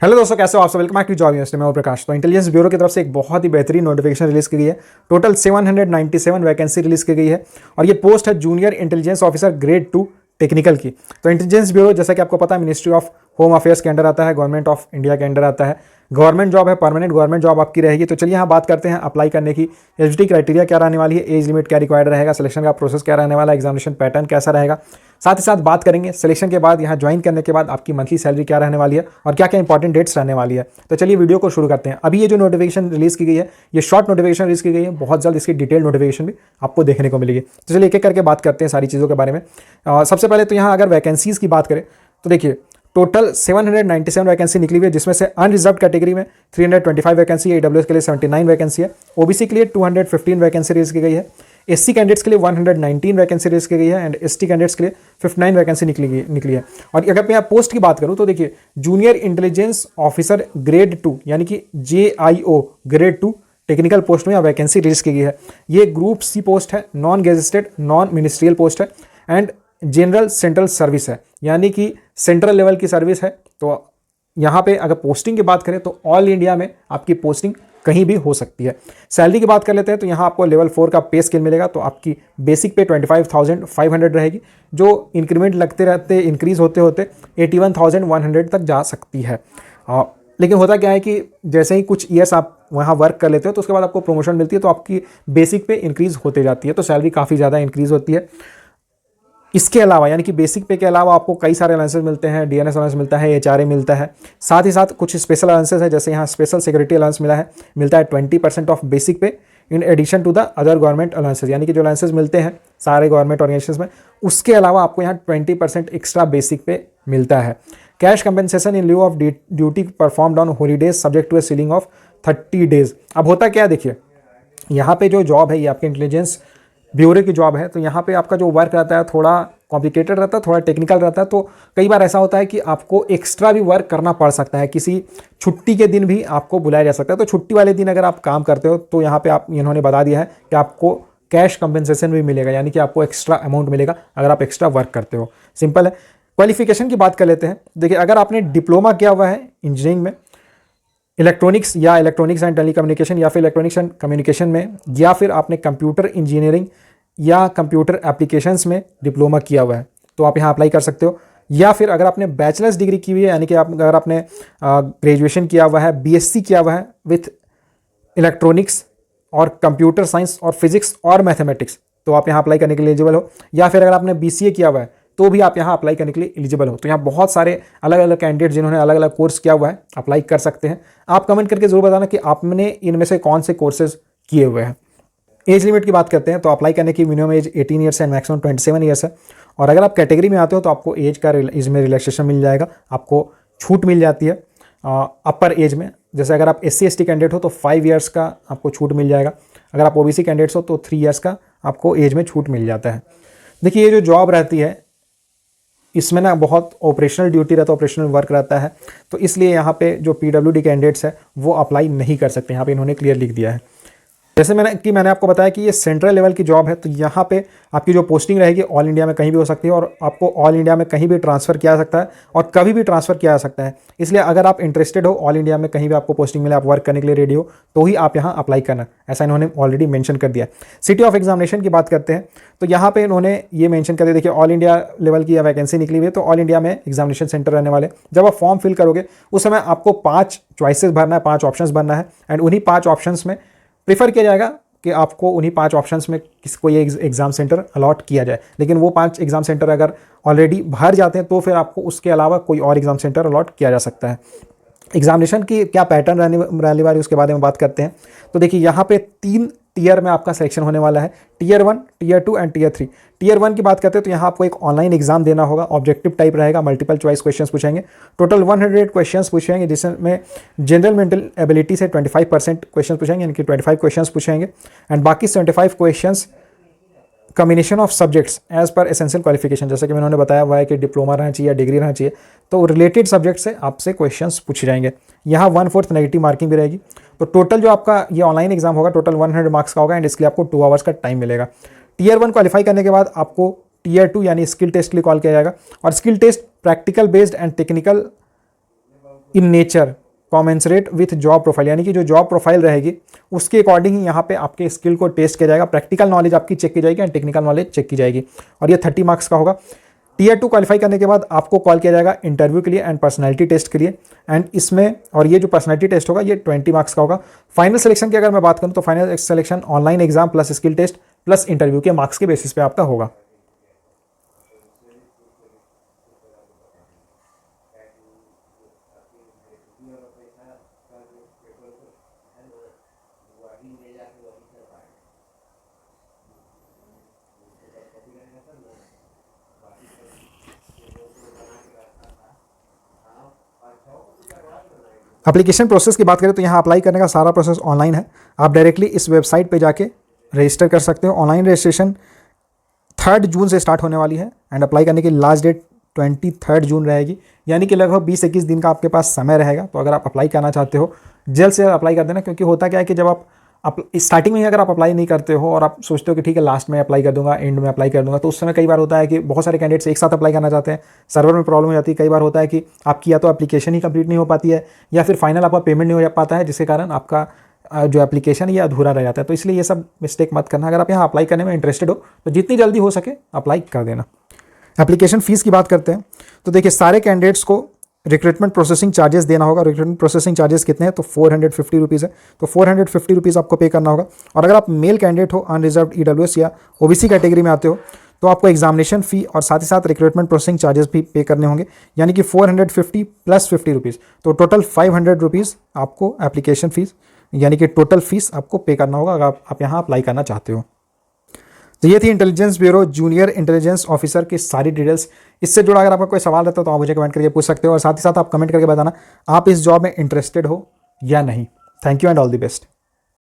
Hello दोस्तों, कैसे हो आप सब। Welcome back to Job University. मैं प्रकाश। तो इंटेलिजेंस ब्यूरो की तरफ से एक बहुत ही बेहतरीन नोटिफिकेशन रिलीज की गई है। टोटल 797 वैकेंसी रिलीज की गई है और ये पोस्ट है junior intelligence officer grade 2 technical की। तो इंटेलिजेंस ब्यूरो जैसा कि आपको पता है मिनिस्ट्री ऑफ होम अफेयर्स के अंडर आता है, गवर्नमेंट ऑफ इंडिया के अंडर आता है। गवर्नमेंट जॉब है, परमानेंट गवर्नमेंट जॉब आपकी रहेगी। तो चलिए यहाँ बात करते हैं अप्लाई करने की। एलिजिबिलिटी क्राइटेरिया क्या रहने वाली है, एज लिमिट क्या रिक्वायर्ड रहेगा, सिलेक्शन का प्रोसेस क्या रहने वाला है, एग्जामिनेशन पैटर्न कैसा रहेगा। साथ ही साथ बात करेंगे सिलेक्शन के बाद यहाँ ज्वाइन करने के बाद आपकी मंथली सैलरी क्या रहने वाली है और क्या क्या इंपॉर्टेंट डेट्स रहने वाली है। तो चलिए वीडियो को शुरू करते हैं। अभी ये जो नोटिफिकेशन रिलीज की गई है, ये शॉर्ट नोटिफिकेशन रिलीज की गई है। बहुत जल्द इसकी डिटेल नोटिफिकेशन भी आपको देखने को मिलेगी। तो चलिए एक एक करके बात करते हैं सारी चीज़ों के बारे में। सबसे पहले तो यहाँ अगर वैकेंसीज की बात करें तो देखिए टोटल 797 वैकेंसी निकली हुई है, जिसमें से अनरिजर्व कैटेगरी में 325 वैकेंसी है, ईडब्ल्यूएस के लिए 79 वैकेंसी है, ओबीसी के लिए 215 वैकेंसी रिलीज की गई है, एससी कैंडिडेट्स के लिए 119 वैकेंसी रिलीज की गई है एंड एसटी कैंडिडेट्स के लिए 59 वैकेंसी निकली है। और अगर मैं पोस्ट की बात करूं तो देखिए जूनियर इंटेलिजेंस ऑफिसर ग्रेड 2 यानी कि JIO ग्रेड 2 टेक्निकल पोस्ट में यहाँ वैकेंसी रिलीज की गई है। ये ग्रुप सी पोस्ट है, non gazetted non ministerial post है एंड जनरल सेंट्रल सर्विस है, यानी कि सेंट्रल लेवल की सर्विस है। तो यहाँ पे अगर पोस्टिंग की बात करें तो ऑल इंडिया में आपकी पोस्टिंग कहीं भी हो सकती है। सैलरी की बात कर लेते हैं तो यहाँ आपको लेवल 4 का पे स्केल मिलेगा। तो आपकी बेसिक पे 25,500 रहेगी, जो इंक्रीमेंट लगते रहते इंक्रीज होते होते 81,100 तक जा सकती है। लेकिन होता क्या है कि जैसे ही कुछ ईयर्स आप वहाँ वर्क कर लेते हो तो उसके बाद आपको प्रमोशन मिलती है, तो आपकी बेसिक पे इंक्रीज होते जाती है, तो सैलरी काफ़ी ज़्यादा इंक्रीज होती है। इसके अलावा यानी कि बेसिक पे के अलावा आपको कई सारे अलाउंसेस मिलते हैं, डीएनएस अलाउंस मिलता है, HRA मिलता है, साथ ही साथ कुछ स्पेशल अलाउंसेस है, जैसे यहाँ स्पेशल सिक्योरिटी अलाउंस मिलता है 20% of basic pay in addition to the other government allowances. यानी कि जो अलाउंसेस मिलते हैं सारे गवर्नमेंट ऑर्गेनाइजेशन में, उसके अलावा आपको यहाँ 20% एक्स्ट्रा बेसिक पे मिलता है। Cash compensation in lieu of duty performed on holidays subject to a ceiling of 30 days. अब होता क्या है, देखिए यहाँ पे जो जॉब है ये आपके इंटेलिजेंस ब्यूरो की जॉब है। तो यहाँ पे आपका जो वर्क रहता है थोड़ा कॉम्प्लिकेटेड रहता है, थोड़ा टेक्निकल रहता है। तो कई बार ऐसा होता है कि आपको एक्स्ट्रा भी वर्क करना पड़ सकता है, किसी छुट्टी के दिन भी आपको बुलाया जा सकता है। तो छुट्टी वाले दिन अगर आप काम करते हो तो यहाँ पे आप इन्होंने बता दिया है कि आपको कैश कंपेंसेशन भी मिलेगा, यानी कि आपको एक्स्ट्रा अमाउंट मिलेगा अगर आप एक्स्ट्रा वर्क करते हो। सिंपल है। क्वालिफिकेशन की बात कर लेते हैं। देखिए अगर आपने डिप्लोमा किया हुआ है इंजीनियरिंग में, इलेक्ट्रॉनिक्स एंड टेलीकम्युनिकेशन या फिर इलेक्ट्रॉनिक्स एंड कम्युनिकेशन में, या फिर आपने कंप्यूटर इंजीनियरिंग या कंप्यूटर एप्लीकेशंस में डिप्लोमा किया हुआ है तो आप यहाँ अप्लाई कर सकते हो। या फिर अगर आपने बैचलर्स डिग्री की हुई है, यानी कि अगर आपने ग्रेजुएशन किया हुआ है, BSc किया हुआ है विथ इलेक्ट्रॉनिक्स और कंप्यूटर साइंस और फिजिक्स और मैथमेटिक्स, तो आप यहाँ अप्लाई करने के लिए एलिजिबल हो। या फिर अगर आपने BCA किया हुआ है तो भी आप यहाँ अप्लाई करने के लिए एलिजिबल हो। तो यहाँ बहुत सारे अलग अलग कैंडिडेट जिन्होंने अलग अलग कोर्स किया हुआ है अप्लाई कर सकते हैं। आप कमेंट करके जरूर बताना कि आपने इनमें से कौन से कोर्सेज किए हुए हैं। एज लिमिट की बात करते हैं तो अप्लाई करने की मिनिमम एज 18 ईयर्स है, मैक्सिमम 27 ईयर्स है। और अगर आप कैटेगरी में आते हो तो आपको एज का इसमें रिलैक्सेशन मिल जाएगा, आपको छूट मिल जाती है अपर एज में। जैसे अगर आप SC/ST कैंडिडेट हो तो 5 ईयर्स का आपको छूट मिल जाएगा। अगर आप OBC कैंडिडेट्स हो तो 3 ईयर्स का आपको एज में छूट मिल जाता है। देखिए ये जो जॉब रहती है इसमें ना बहुत ऑपरेशनल ड्यूटी रहता है, ऑपरेशनल वर्क रहता है, तो इसलिए यहाँ पे जो PWD कैंडिडेट्स है वो अप्लाई नहीं कर सकते। यहाँ पे इन्होंने क्लियर लिख दिया है। जैसे मैंने आपको बताया कि ये सेंट्रल लेवल की जॉब है, तो यहाँ पे आपकी जो पोस्टिंग रहेगी ऑल इंडिया में कहीं भी हो सकती है और आपको ऑल इंडिया में कहीं भी ट्रांसफ़र किया जा सकता है और कभी भी ट्रांसफ़र किया जा सकता है। इसलिए अगर आप इंटरेस्टेड हो, ऑल इंडिया में कहीं भी आपको पोस्टिंग मिले, आप वर्क करने के लिए रेडी हो, तो ही आप यहाँ अप्लाई करना, ऐसा इन्होंने ऑलरेडी मेंशन कर दिया। सिटी ऑफ एग्जामिनेशन की बात करते हैं तो यहाँ पे इन्होंने ये मेंशन कर दिया। देखिए ऑल इंडिया लेवल की वैकेंसी निकली हुई है, तो ऑल इंडिया में एग्जामिनेशन सेंटर रहने वाले। जब आप फॉर्म फिल करोगे उस समय आपको 5 चॉइसेस भरना है, 5 ऑप्शंस भरना है एंड उन्हीं 5 ऑप्शंस में प्रीफर किया जाएगा कि आपको उन्हीं 5 ऑप्शंस में किसको ये एग्ज़ाम सेंटर अलॉट किया जाए। लेकिन वो 5 एग्ज़ाम सेंटर अगर ऑलरेडी भर जाते हैं तो फिर आपको उसके अलावा कोई और एग्ज़ाम सेंटर अलॉट किया जा सकता है। एग्जामिनेशन की क्या पैटर्न रहने वाली उसके बारे में बात करते हैं। तो देखिए यहाँ पे 3 टियर में आपका सिलेक्शन होने वाला है, Tier 1, Tier 2 and Tier 3। Tier 1 की बात करते हैं तो यहाँ आपको एक ऑनलाइन एग्जाम देना होगा, ऑब्जेक्टिव टाइप रहेगा, मल्टीपल चॉइस क्वेश्चंस पूछेंगे। टोटल 100 क्वेश्चंस पूछेंगे, जिसमें जनरल मेंटल एबिलिटी से 25% क्वेश्चन पूछेंगे, यानी कि 25 क्वेश्चंस पूछेंगे एंड बाकी 75 questions combination of subjects as per essential qualification. जैसे कि मैंने उन्होंने बताया हुआ है कि डिप्लोमा रहना चाहिए या डिग्री रहना चाहिए, तो रिलेटेड सब्जेक्ट से आपसे क्वेश्चंस पूछे जाएंगे। यहाँ 1/4 नेगेटिव मार्किंग भी रहेगी। तो टोटल जो आपका ये ऑनलाइन एग्जाम होगा टोटल 100 मार्क्स का होगा एंड इसके लिए आपको 2 आवर्स का टाइम मिलेगा। Tier 1 क्वालिफाई करने के बाद आपको Tier 2 यानी स्किल टेस्ट के लिए कॉल किया जाएगा और skill test practical based and technical in nature commensurate with job profile, यानी कि जो जॉब प्रोफाइल रहेगी उसके अकॉर्डिंग ही यहाँ पे आपके स्किल को टेस्ट किया जाएगा। प्रैक्टिकल नॉलेज आपकी चेक की जाएगी एंड टेक्निकल नॉलेज चेक की जाएगी, और ये 30 मार्क्स का होगा। टीयर 2 क्वालिफाई करने के बाद आपको कॉल किया जाएगा इंटरव्यू के लिए एंड पर्सनैलिटी टेस्ट के लिए, एंड इसमें और ये जो पर्सनैलिटी टेस्ट होगा ये 20 मार्क्स का होगा। फाइनल सिलेक्शन की अगर मैं बात करूँ तो final selection online exam plus skill test plus interview के मार्क्स के बेसिस पे आपका होगा। एप्लीकेशन प्रोसेस की बात करें तो यहाँ अप्लाई करने का सारा प्रोसेस ऑनलाइन है। आप डायरेक्टली इस वेबसाइट पे जाके रजिस्टर कर सकते हो। ऑनलाइन रजिस्ट्रेशन 3 जून से स्टार्ट होने वाली है एंड अप्लाई करने की लास्ट डेट 23 जून रहेगी, यानी कि लगभग 20-21 दिन का आपके पास समय रहेगा। तो अगर आप अप्लाई करना चाहते हो जल्द से जल्द अप्लाई कर देना, क्योंकि होता क्या है कि जब आप स्टार्टिंग में ही अगर आप अप्लाई नहीं करते हो और आप सोचते हो कि ठीक है लास्ट में अप्लाई कर दूंगा, एंड में अप्लाई कर दूंगा, तो उस समय कई बार होता है कि बहुत सारे कैंडिडेट्स एक साथ अप्लाई करना चाहते हैं, सर्वर में प्रॉब्लम हो जाती है। कई बार होता है कि आपकी या तो एप्लीकेशन ही कंप्लीट नहीं हो पाती है या फिर फाइनल आपका पेमेंट नहीं हो पाता है, जिसके कारण आपका जो एप्लीकेशन ये अधूरा रह जाता है। तो इसलिए ये सब मिस्टेक मत करना। अगर आप यहाँ अप्लाई करने में इंटरेस्टेड हो तो जितनी जल्दी हो सके अप्लाई कर देना। एप्लीकेशन फ़ीस की बात करते हैं तो देखिए सारे कैंडिडेट्स को रिक्रूटमेंट प्रोसेसिंग चार्जेस देना होगा। रिक्रूटमेंट प्रोसेसिंग चार्जेस कितने हैं तो 450 रुपीज़ है, तो 450 रुपीज़ आपको पे करना होगा। और अगर आप मेल कैंडिडेट हो, अनरिजर्व EWS या OBC कैटेगरी में आते हो तो आपको एग्जामिनेशन फ़ी और साथ ही साथ रिक्रूटमेंट प्रोसेसिंग चार्जेस भी पे करने होंगे, यानी कि 450 प्लस 50 रुपीज़, तो टोटल 500 रुपीज़ आपको एप्लीकेशन फ़ीस यानी कि टोटल फीस आपको पे करना होगा अगर आप यहाँ अप्लाई करना चाहते हो। तो ये थी intelligence bureau junior intelligence officer की सारी डिटेल्स। इससे जुड़ा अगर आपका कोई सवाल रहता है तो आप मुझे कमेंट करके पूछ सकते हो, और साथ ही साथ आप कमेंट करके बताना आप इस जॉब में इंटरेस्टेड हो या नहीं। Thank you and all the best.